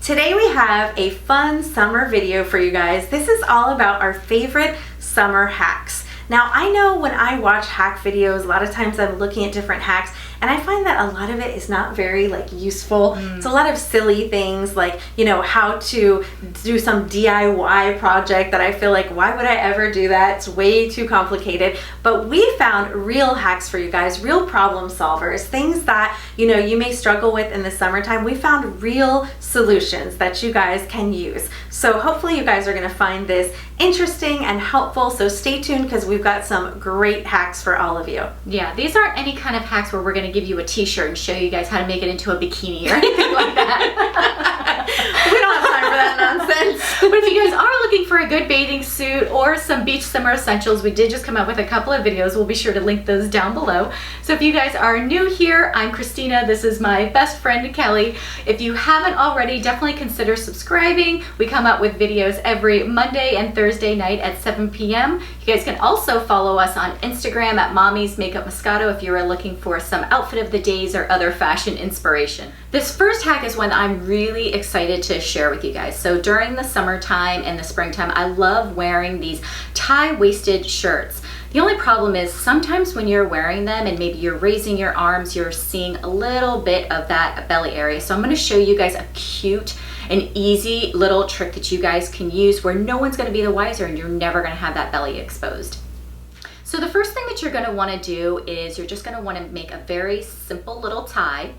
Today we have a fun summer video for you guys. This is all about our favorite summer hacks. Now I know when I watch hack videos, a lot of times I'm looking at different hacks and I find that a lot of it is not very useful. It's a lot of silly things like, how to do some DIY project that I feel like, why would I ever do that? It's way too complicated. But we found real hacks for you guys, real problem solvers, things that, you may struggle with in the summertime. We found real solutions that you guys can use. So hopefully you guys are gonna find this interesting and helpful. So stay tuned because we've got some great hacks for all of you. Yeah, these aren't any kind of hacks where we're going to give you a t-shirt and show you guys how to make it into a bikini or anything like that. We don't have time for that nonsense. But if you guys are looking for a good bathing suit or some beach summer essentials, we did just come out with a couple of videos. We'll be sure to link those down below. So if you guys are new here, I'm Christina. This is my best friend, Kelly. If you haven't already, definitely consider subscribing. We come out with videos every Monday and Thursday night at 7 p.m. You guys can also follow us on Instagram at Mommy's Makeup Moscato if you are looking for some outfit of the days or other fashion inspiration. This first hack is one I'm really excited to share with you guys. So during the summertime and the springtime, I love wearing these tie-waisted shirts. The only problem is sometimes when you're wearing them and maybe you're raising your arms, you're seeing a little bit of that belly area. So I'm going to show you guys a cute and easy little trick that you guys can use where no one's going to be the wiser and you're never going to have that belly exposed. So the first thing that you're going to want to do is you're just going to want to make a very simple little tie.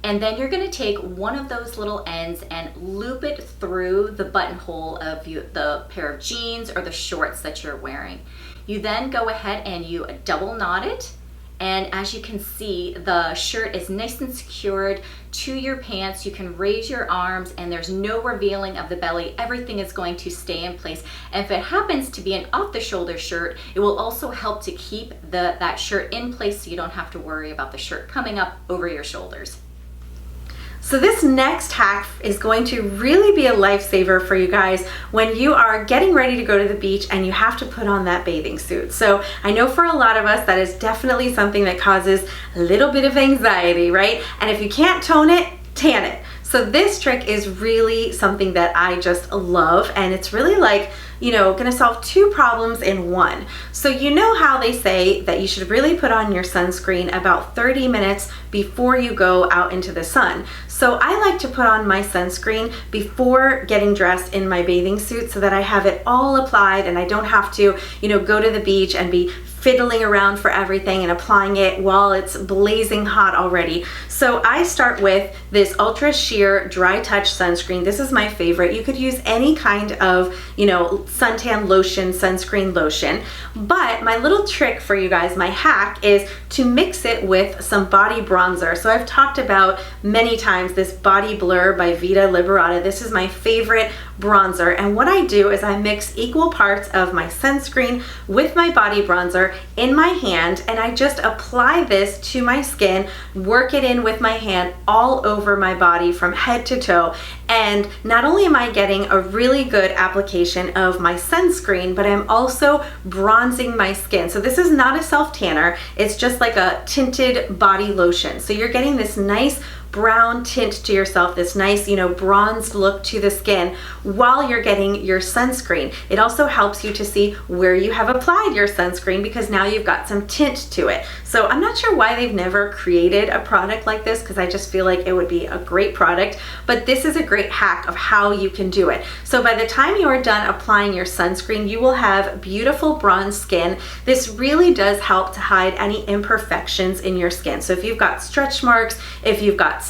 And then you're going to take one of those little ends and loop it through the buttonhole of the pair of jeans or the shorts that you're wearing. You then go ahead and you double knot it. And as you can see, the shirt is nice and secured to your pants. You can raise your arms and there's no revealing of the belly. Everything is going to stay in place. And if it happens to be an off-the-shoulder shirt, it will also help to keep that shirt in place so you don't have to worry about the shirt coming up over your shoulders. So this next hack is going to really be a lifesaver for you guys when you are getting ready to go to the beach and you have to put on that bathing suit. So I know for a lot of us that is definitely something that causes a little bit of anxiety, right? And if you can't tone it, tan it. So this trick is really something that I just love, and it's really gonna solve two problems in one. So you know how they say that you should really put on your sunscreen about 30 minutes before you go out into the sun. So I like to put on my sunscreen before getting dressed in my bathing suit so that I have it all applied and I don't have to, go to the beach and be fiddling around for everything and applying it while it's blazing hot already. So I start with this Ultra Sheer Dry Touch Sunscreen. This is my favorite. You could use any kind of, suntan lotion, sunscreen lotion. But my little trick for you guys, my hack, is to mix it with some body bronzer. So I've talked about many times this Body Blur by Vita Liberata. This is my favorite bronzer. And what I do is I mix equal parts of my sunscreen with my body bronzer in my hand, and I just apply this to my skin, work it in with my hand all over my body from head to toe. And not only am I getting a really good application of my sunscreen, but I'm also bronzing my skin. So this is not a self tanner, it's just like a tinted body lotion. So you're getting this nice brown tint to yourself, this nice, bronzed look to the skin while you're getting your sunscreen. It also helps you to see where you have applied your sunscreen because now you've got some tint to it. So I'm not sure why they've never created a product like this because I just feel like it would be a great product, but this is a great hack of how you can do it. So by the time you are done applying your sunscreen, you will have beautiful bronze skin. This really does help to hide any imperfections in your skin. So if you've got stretch marks, if you've got some,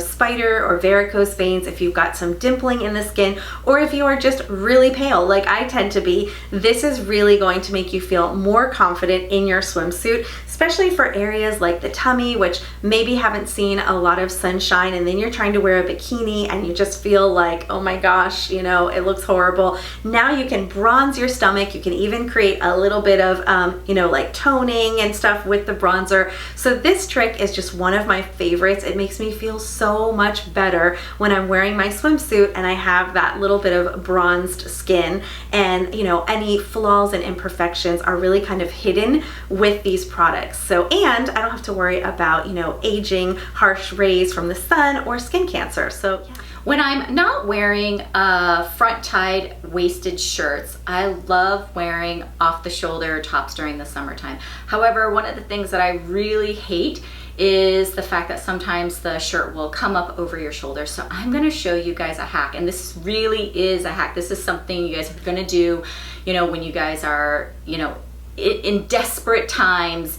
spider or varicose veins, if you've got some dimpling in the skin, or if you are just really pale like I tend to be, this is really going to make you feel more confident in your swimsuit, especially for areas like the tummy, which maybe haven't seen a lot of sunshine, and then you're trying to wear a bikini and you just feel like, oh my gosh, it looks horrible. Now you can bronze your stomach. You can even create a little bit of, like toning and stuff with the bronzer. So this trick is just one of my favorites. It makes me feel so much better when I'm wearing my swimsuit and I have that little bit of bronzed skin, and any flaws and imperfections are really kind of hidden with these products. So, and I don't have to worry about aging, harsh rays from the sun, or skin cancer. So yeah. When I'm not wearing front tied waisted shirts, I love wearing off the shoulder tops during the summertime. However, one of the things that I really hate is the fact that sometimes the shirt will come up over your shoulders. So I'm gonna show you guys a hack, and this really is a hack. This is something you guys are gonna do, you know, when you guys are, you know, in desperate times.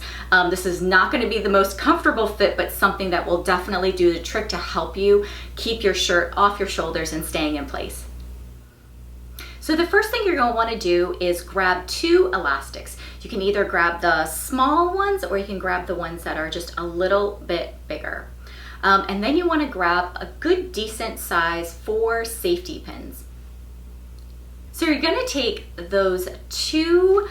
This is not going to be the most comfortable fit, but something that will definitely do the trick to help you keep your shirt off your shoulders and staying in place. So the first thing you're going to want to do is grab 2 elastics. You can either grab the small ones or you can grab the ones that are just a little bit bigger. And then you want to grab a good decent size 4 safety pins. So you're going to take those 2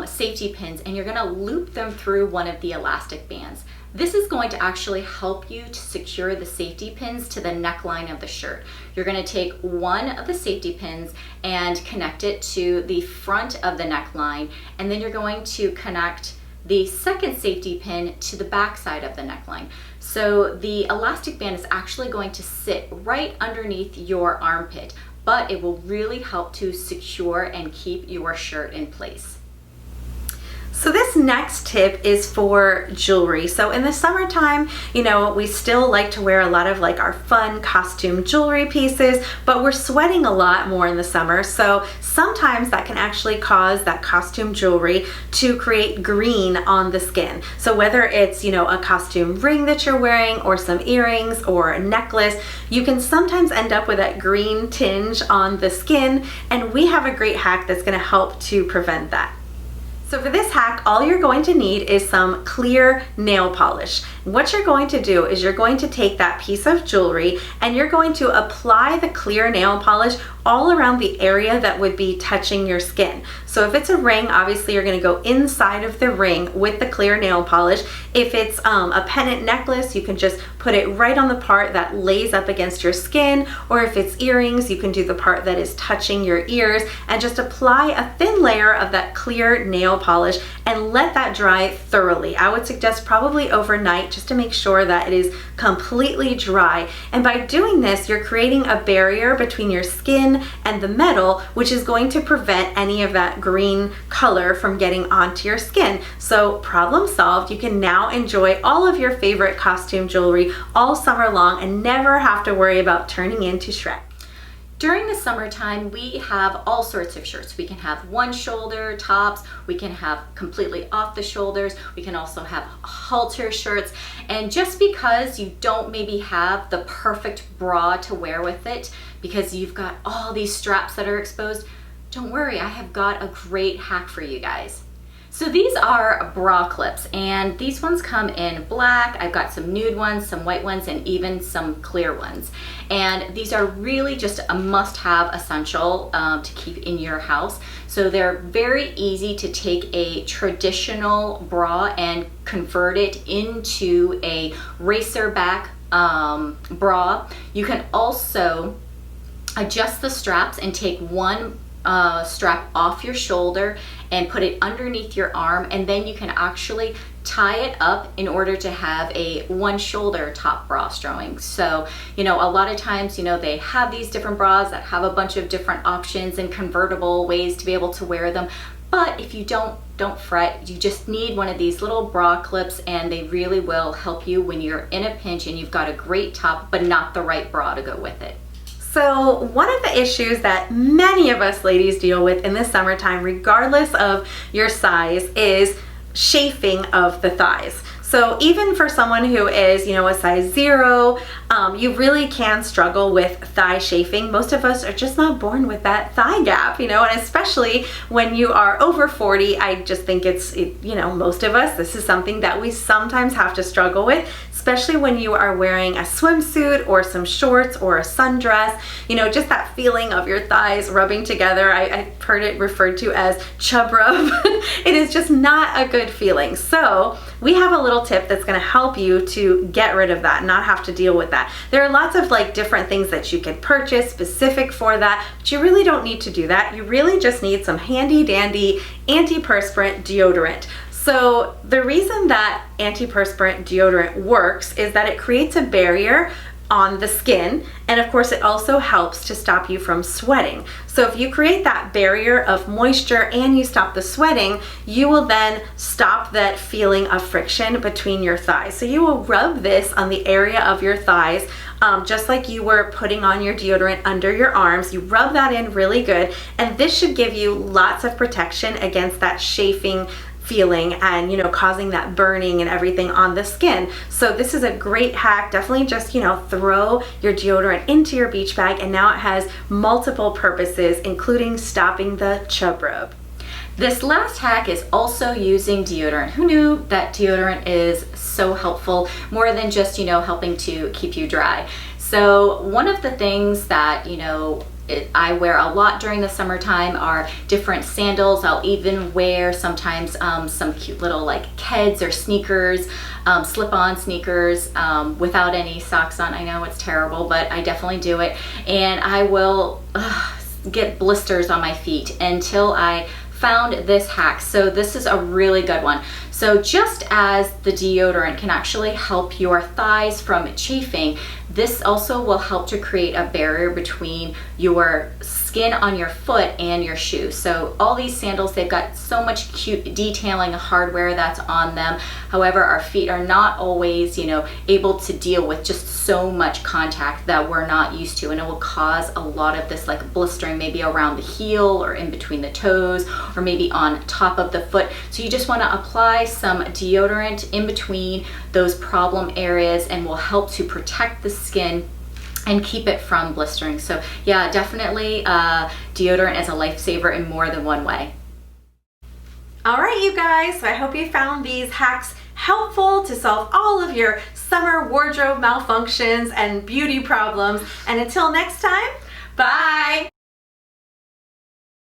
safety pins and you're going to loop them through one of the elastic bands. This is going to actually help you to secure the safety pins to the neckline of the shirt. You're going to take one of the safety pins and connect it to the front of the neckline, and then you're going to connect the second safety pin to the back side of the neckline. So the elastic band is actually going to sit right underneath your armpit, but it will really help to secure and keep your shirt in place. So this next tip is for jewelry. So in the summertime, you know, we still like to wear a lot of like our fun costume jewelry pieces, but we're sweating a lot more in the summer. So sometimes that can actually cause that costume jewelry to create green on the skin. So whether it's, you know, a costume ring that you're wearing or some earrings or a necklace, you can sometimes end up with that green tinge on the skin. And we have a great hack that's going to help to prevent that. So for this hack, all you're going to need is some clear nail polish. What you're going to do is you're going to take that piece of jewelry and you're going to apply the clear nail polish all around the area that would be touching your skin. So if it's a ring, obviously you're going to go inside of the ring with the clear nail polish. If it's a pendant necklace, you can just put it right on the part that lays up against your skin, or if it's earrings, you can do the part that is touching your ears and just apply a thin layer of that clear nail polish and let that dry thoroughly. I would suggest probably overnight just to make sure that it is completely dry. And by doing this, you're creating a barrier between your skin and the metal, which is going to prevent any of that green color from getting onto your skin. So problem solved. You can now enjoy all of your favorite costume jewelry all summer long and never have to worry about turning into Shrek. During the summertime, we have all sorts of shirts. We can have one shoulder tops, we can have completely off the shoulders, we can also have halter shirts. And just because you don't maybe have the perfect bra to wear with it, because you've got all these straps that are exposed, don't worry, I have got a great hack for you guys. So these are bra clips, and these ones come in black. I've got some nude ones, some white ones, and even some clear ones. And these are really just a must-have essential to keep in your house. So they're very easy to take a traditional bra and convert it into a racer back bra. You can also adjust the straps and take one strap off your shoulder and put it underneath your arm, and then you can actually tie it up in order to have a one shoulder top bra showing. So, you know, a lot of times, you know, they have these different bras that have a bunch of different options and convertible ways to be able to wear them. But if you don't fret, you just need one of these little bra clips, and they really will help you when you're in a pinch and you've got a great top but not the right bra to go with it. So one of the issues that many of us ladies deal with in the summertime, regardless of your size, is chafing of the thighs. So even for someone who is, you know, a size 0, you really can struggle with thigh chafing. Most of us are just not born with that thigh gap, you know, and especially when you are over 40, I just think you know, most of us, this is something that we sometimes have to struggle with, especially when you are wearing a swimsuit or some shorts or a sundress. You know, just that feeling of your thighs rubbing together. I've heard it referred to as chub rub. It is just not a good feeling. So we have a little tip that's going to help you to get rid of that, not have to deal with that. There are lots of like different things that you can purchase specific for that, but you really don't need to do that. You really just need some handy dandy antiperspirant deodorant. So the reason that antiperspirant deodorant works is that it creates a barrier on the skin, and of course it also helps to stop you from sweating. So if you create that barrier of moisture and you stop the sweating, you will then stop that feeling of friction between your thighs. So you will rub this on the area of your thighs, just like you were putting on your deodorant under your arms. You rub that in really good, and this should give you lots of protection against that chafing feeling and, you know, causing that burning and everything on the skin. So this is a great hack. Definitely just, you know, throw your deodorant into your beach bag, and now it has multiple purposes, including stopping the chub rub. This last hack is also using deodorant. Who knew that deodorant is so helpful, more than just, you know, helping to keep you dry? So one of the things that, you know, I wear a lot during the summertime are different sandals. I'll even wear sometimes some cute little like Keds or sneakers, slip-on sneakers without any socks on. I know it's terrible, but I definitely do it. And I will get blisters on my feet until I found this hack. So this is a really good one. So just as the deodorant can actually help your thighs from chafing, this also will help to create a barrier between your skin on your foot and your shoes. So all these sandals, they've got so much cute detailing hardware that's on them. However, our feet are not always, you know, able to deal with just so much contact that we're not used to, and it will cause a lot of this like blistering, maybe around the heel or in between the toes or maybe on top of the foot. So you just want to apply some deodorant in between those problem areas, and will help to protect the skin and keep it from blistering. So yeah, definitely deodorant is a lifesaver in more than one way. All right, you guys, so I hope you found these hacks helpful to solve all of your summer wardrobe malfunctions and beauty problems. And until next time, bye.